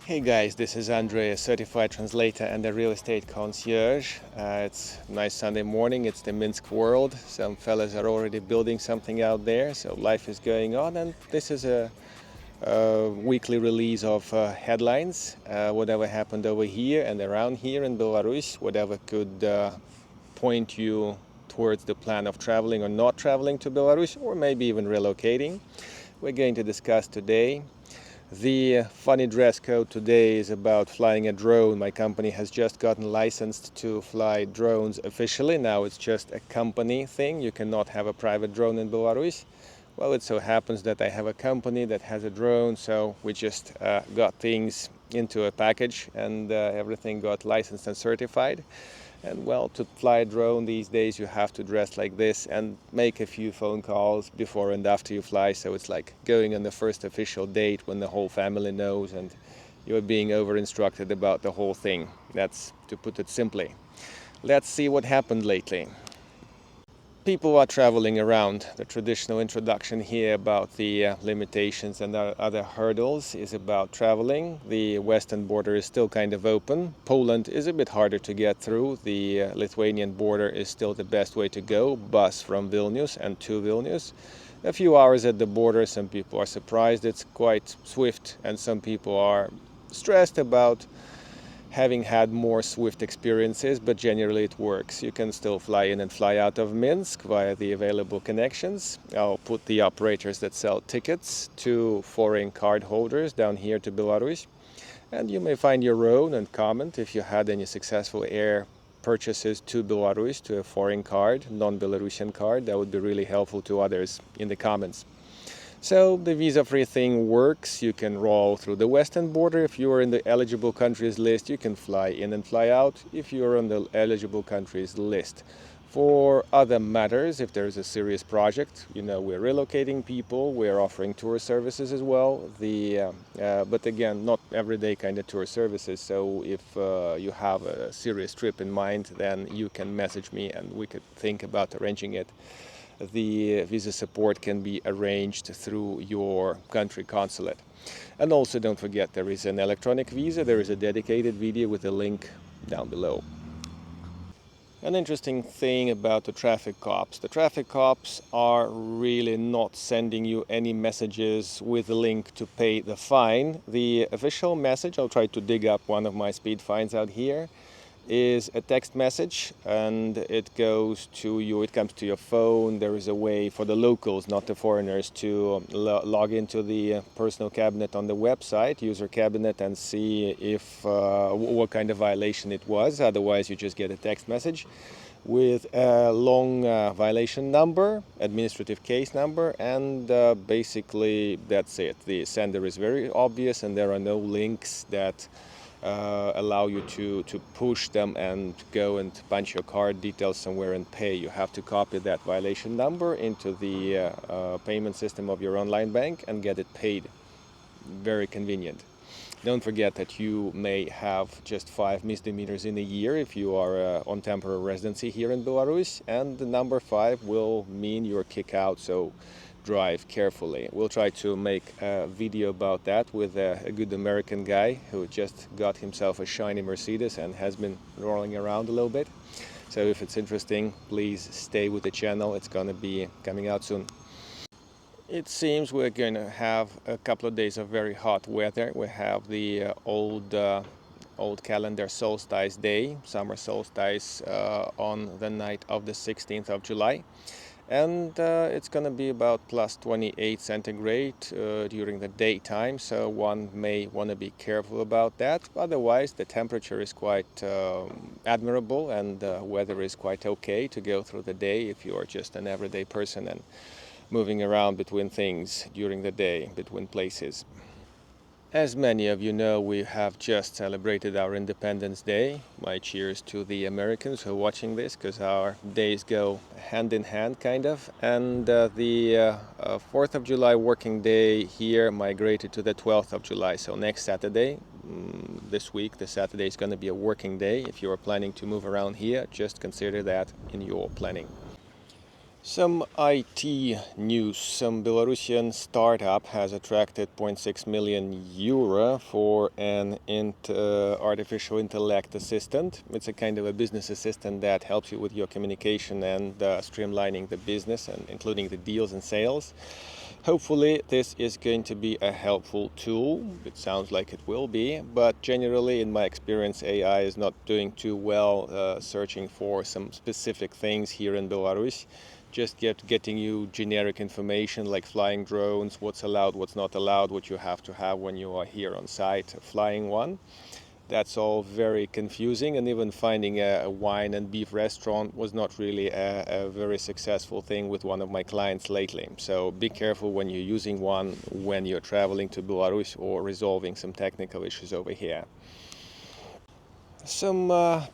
Hey guys, this is Andrei, a certified translator and a real estate concierge. It's a nice Sunday morning, it's the Minsk world. Some fellas are already building something out there, so life is going on, and this is a weekly release of headlines, whatever happened over here and around here in Belarus, whatever could point you towards the plan of traveling or not traveling to Belarus, or maybe even relocating. We're going to discuss today. The funny dress code today is about flying a drone. My company has just gotten licensed to fly drones officially. Now it's just a company thing. You cannot have a private drone in Belarus. Well, it so happens that I have a company that has a drone, so we just got things into a package and everything got licensed and certified. And well, to fly a drone these days, you have to dress like this and make a few phone calls before and after you fly. So it's like going on the first official date when the whole family knows and you're being over-instructed about the whole thing. That's to put it simply. Let's see what happened lately. People are traveling around. The traditional introduction here about the limitations and other hurdles is about traveling. The western border is still kind of open. Poland is a bit harder to get through. The Lithuanian border is still the best way to go. Bus from Vilnius and to Vilnius. A few hours at the border. Some people are surprised it's quite swift, and some people are stressed about having had more swift experiences, but generally it works. You can still fly in and fly out of Minsk via the available connections. I'll put the operators that sell tickets to foreign card holders down here to Belarus. And you may find your own and comment if you had any successful air purchases to Belarus, to a foreign card, non-Belarusian card. That would be really helpful to others in the comments. So the visa-free thing works. You can roll through the western border. If you are in the eligible countries list, you can fly in and fly out if you are on the eligible countries list. For other matters, if there is a serious project, we're relocating people, we're offering tour services as well. But again, not everyday kind of tour services. So if you have a serious trip in mind, then you can message me and we could think about arranging it. The visa support can be arranged through your country consulate. And also don't forget, there is an electronic visa. There is a dedicated video with a link down below. An interesting thing about the traffic cops. The traffic cops are really not sending you any messages with a link to pay the fine. The official message, I'll try to dig up one of my speed fines out here, is a text message, and it goes to you, it comes to your phone. There is a way for the locals, not the foreigners, to log into the personal cabinet on the website, user cabinet, and see if what kind of violation it was. Otherwise you just get a text message with a long violation number, administrative case number, and basically that's it. The sender is very obvious and there are no links that allow you to push them and go and punch your card details somewhere and pay. You have to copy that violation number into the payment system of your online bank and get it paid. Very convenient. Don't forget that you may have just 5 misdemeanors in a year if you are on temporary residency here in Belarus, and the number 5 will mean you're kicked out, so drive carefully. We'll try to make a video about that with a good American guy who just got himself a shiny Mercedes and has been rolling around a little bit. So if it's interesting, please stay with the channel. It's going to be coming out soon. It seems we're going to have a couple of days of very hot weather. We have the old calendar solstice day, summer solstice, on the night of the 16th of July. And it's going to be about plus 28 centigrade during the daytime, so one may want to be careful about that. Otherwise, the temperature is quite admirable, and weather is quite okay to go through the day if you are just an everyday person and moving around between things during the day, between places. As many of you know, we have just celebrated our Independence Day. My cheers to the Americans who are watching this, because our days go hand in hand, kind of. And the 4th of July working day here migrated to the 12th of July. So next Saturday, this week, the Saturday is going to be a working day. If you are planning to move around here, just consider that in your planning. Some IT news. Some Belarusian startup has attracted 0.6 million euro for an artificial intellect assistant. It's a kind of a business assistant that helps you with your communication and streamlining the business, and including the deals and sales. Hopefully this is going to be a helpful tool. It sounds like it will be, but generally in my experience AI is not doing too well searching for some specific things here in Belarus. Just getting you generic information like flying drones, what's allowed, what's not allowed, what you have to have when you are here on site flying one. That's all very confusing, and even finding a wine and beef restaurant was not really a very successful thing with one of my clients lately. So be careful when you're using one when you're traveling to Belarus or resolving some technical issues over here. Some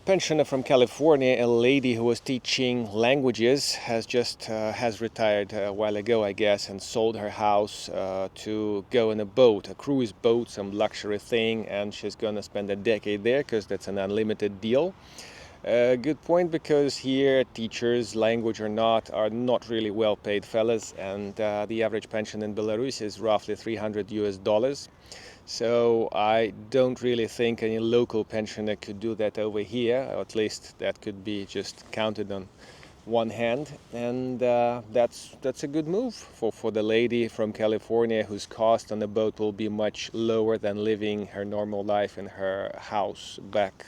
pensioner from California, a lady who was teaching languages, has retired a while ago, I guess, and sold her house to go in a boat, a cruise boat, some luxury thing, and she's gonna spend a decade there because that's an unlimited deal. Good point, because here teachers, language or not, are not really well paid fellas, and the average pension in Belarus is roughly $300. So I don't really think any local pensioner could do that over here, or at least that could be just counted on one hand, and that's a good move for the lady from California, whose cost on the boat will be much lower than living her normal life in her house back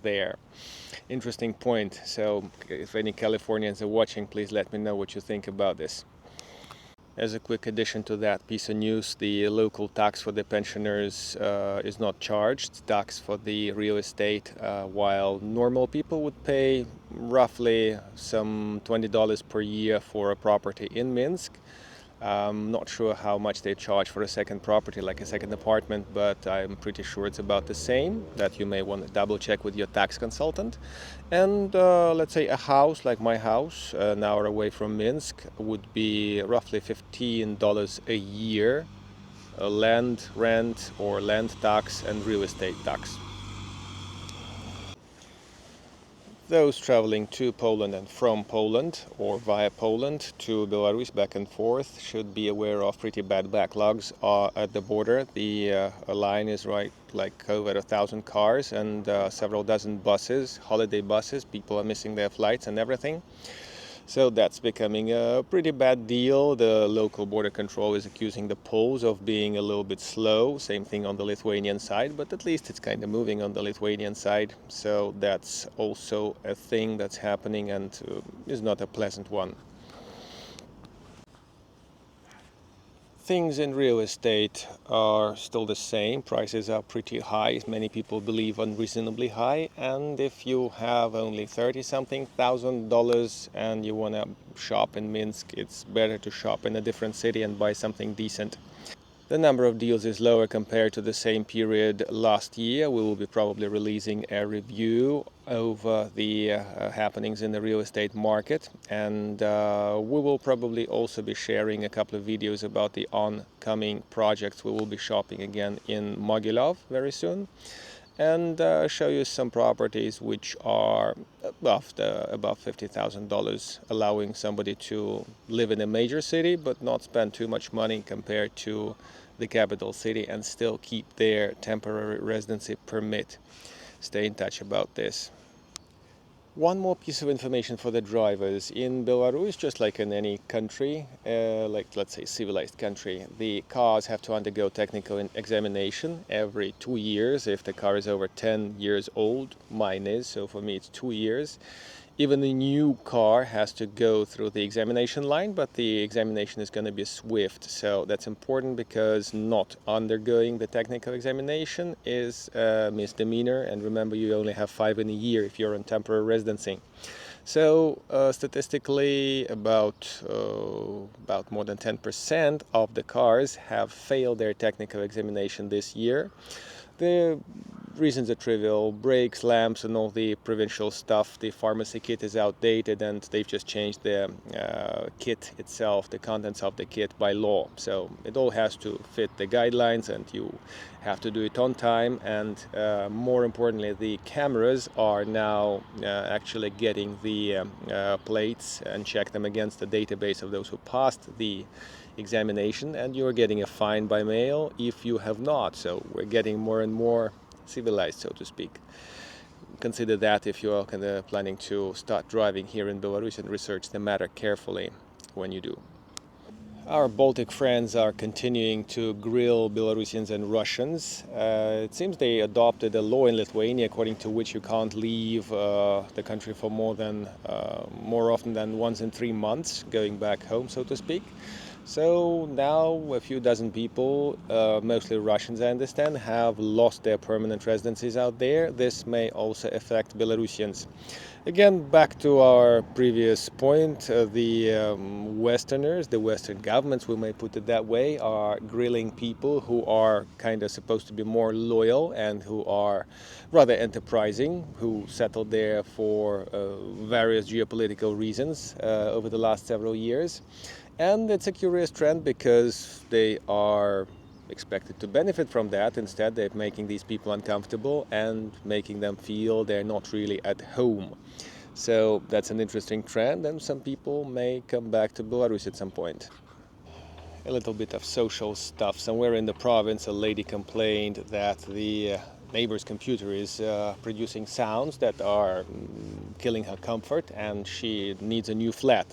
there. Interesting point. So if any Californians are watching, please let me know what you think about this. As a quick addition to that piece of news, the local tax for the pensioners is not charged. Tax for the real estate, while normal people would pay roughly some $20 per year for a property in Minsk. I'm not sure how much they charge for a second property, like a second apartment, but I'm pretty sure it's about the same. That you may want to double check with your tax consultant. And let's say a house like my house, an hour away from Minsk, would be roughly $15 a year, land rent or land tax and real estate tax. Those traveling to Poland and from Poland or via Poland to Belarus back and forth should be aware of pretty bad backlogs at the border. The line is right like over 1,000 cars and several dozen buses, holiday buses. People are missing their flights and everything. So that's becoming a pretty bad deal. The local border control is accusing the Poles of being a little bit slow. Same thing on the Lithuanian side, but at least it's kind of moving on the Lithuanian side. So that's also a thing that's happening, and is not a pleasant one. Things in real estate are still the same. Prices are pretty high. Many people believe unreasonably high. And if you have only $30-something thousand and you want to shop in Minsk, it's better to shop in a different city and buy something decent. The number of deals is lower compared to the same period last year. We will be probably releasing a review over the happenings in the real estate market, and we will probably also be sharing a couple of videos about the oncoming projects. We will be shopping again in Mogilov very soon, and show you some properties which are above $50,000, allowing somebody to live in a major city but not spend too much money compared to the capital city and still keep their temporary residency permit. Stay in touch about this. One more piece of information for the drivers. In Belarus, just like in any country, like let's say civilized country, the cars have to undergo technical examination every 2 years. If the car is over 10 years old, mine is, so for me it's 2 years. Even the new car has to go through the examination line, but the examination is going to be swift. So that's important, because not undergoing the technical examination is a misdemeanor. And remember, you only have 5 in a year if you're on temporary residency. So statistically, about more than 10% of the cars have failed their technical examination this year. The reasons are trivial. Brakes, lamps, and all the provincial stuff. The pharmacy kit is outdated, and they've just changed the kit itself, the contents of the kit by law. So it all has to fit the guidelines, and you have to do it on time. And more importantly, the cameras are now actually getting the plates and check them against the database of those who passed the examination, and you're getting a fine by mail if you have not. So we're getting more and more civilized, so to speak. Consider that if you're planning to start driving here in Belarus, and research the matter carefully when you do. Our Baltic friends are continuing to grill Belarusians and Russians. It seems they adopted a law in Lithuania according to which you can't leave the country for more often than once in 3 months, going back home, so to speak. So now a few dozen people, mostly Russians I understand, have lost their permanent residencies out there. This may also affect Belarusians. Again, back to our previous point, the Westerners, the Western governments, we may put it that way, are grilling people who are kind of supposed to be more loyal and who are rather enterprising, who settled there for various geopolitical reasons over the last several years. And it's a curious trend because they are expected to benefit from that. Instead, they're making these people uncomfortable and making them feel they're not really at home. So that's an interesting trend, and some people may come back to Belarus at some point. A little bit of social stuff. Somewhere in the province, a lady complained that the neighbor's computer is producing sounds that are killing her comfort, and she needs a new flat.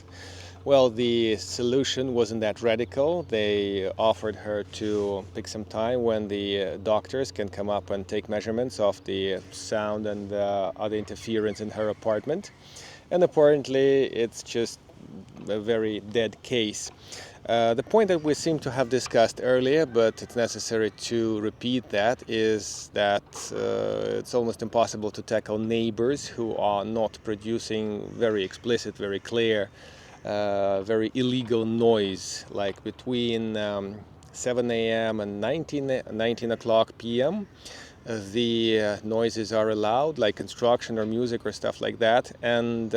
Well, the solution wasn't that radical. They offered her to pick some time when the doctors can come up and take measurements of the sound and other interference in her apartment. And apparently it's just a very dead case. The point that we seem to have discussed earlier, but it's necessary to repeat that, is that it's almost impossible to tackle neighbors who are not producing very explicit, very clear, very illegal noise, like between 7 a.m. and 19 o'clock p.m. The noises are allowed, like construction or music or stuff like that, and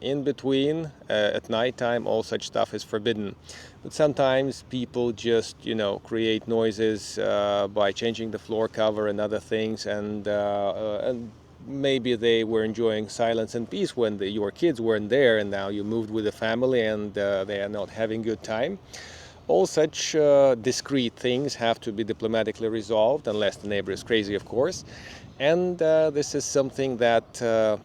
in between, at nighttime, all such stuff is forbidden. But sometimes people just, create noises by changing the floor cover and other things, and maybe they were enjoying silence and peace when your kids weren't there, and now you moved with the family and they are not having good time. All such discrete things have to be diplomatically resolved, unless the neighbor is crazy, of course. And this is something that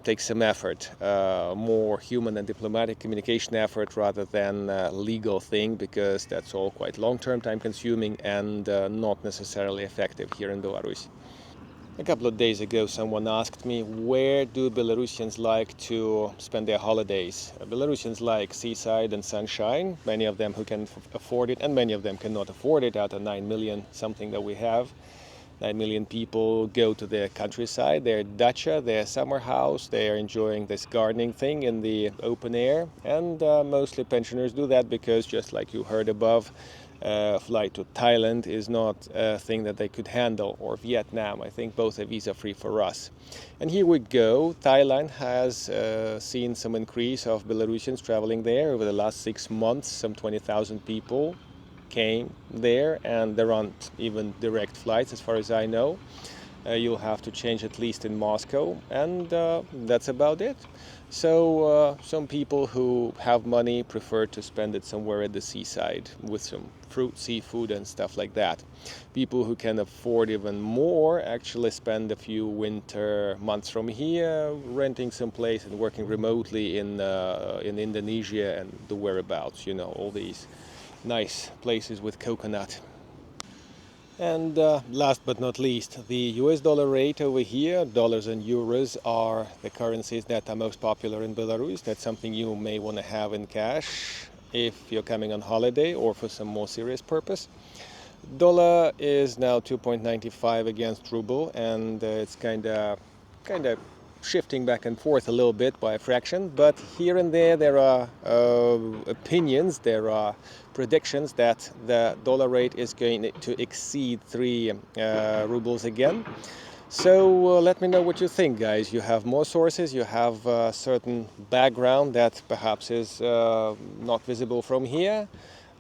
takes some effort, more human and diplomatic communication effort rather than legal thing, because that's all quite long-term, time-consuming, and not necessarily effective here in Belarus. A couple of days ago, someone asked me, where do Belarusians like to spend their holidays? Belarusians like seaside and sunshine, many of them who can afford it, and many of them cannot afford it out of 9 million something that we have. 9 million people go to their countryside, their dacha, their summer house. They are enjoying this gardening thing in the open air, and mostly pensioners do that because, just like you heard above, flight to Thailand is not a thing that they could handle, or Vietnam. I think both are visa-free for us. And here we go. Thailand has seen some increase of Belarusians traveling there over the last 6 months. Some 20,000 people came there, and there aren't even direct flights as far as I know. You'll have to change at least in Moscow, and that's about it. So some people who have money prefer to spend it somewhere at the seaside with some fruit, seafood, and stuff like that. People who can afford even more actually spend a few winter months from here renting some place and working remotely in Indonesia and the whereabouts, all these nice places with coconut. And last but not least, the US dollar rate over here. Dollars and euros are the currencies that are most popular in Belarus. That's something you may want to have in cash if you're coming on holiday or for some more serious purpose. Dollar is now 2.95 against ruble, and it's kind of shifting back and forth a little bit by a fraction, but here and there are opinions, there are predictions that the dollar rate is going to exceed 3 rubles again. So let me know what you think, guys. You have more sources, you have a certain background that perhaps is not visible from here,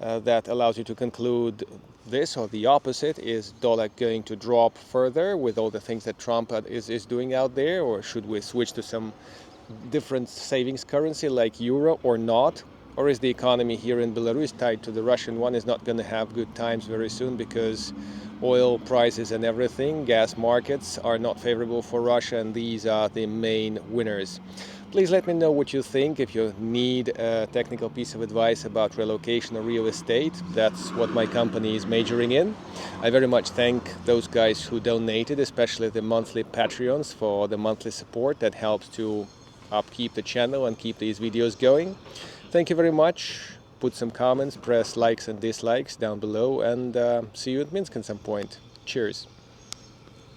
that allows you to conclude this or the opposite. Is dollar going to drop further with all the things that Trump is doing out there, or should we switch to some different savings currency like euro or not? Or is the economy here in Belarus tied to the Russian one, is not going to have good times very soon because oil prices and everything, gas markets are not favorable for Russia, and these are the main winners. Please let me know what you think. If you need a technical piece of advice about relocation or real estate, that's what my company is majoring in. I very much thank those guys who donated, especially the monthly Patreons, for the monthly support that helps to upkeep the channel and keep these videos going. Thank you very much. Put some comments, press likes and dislikes down below, and see you at Minsk at some point. Cheers.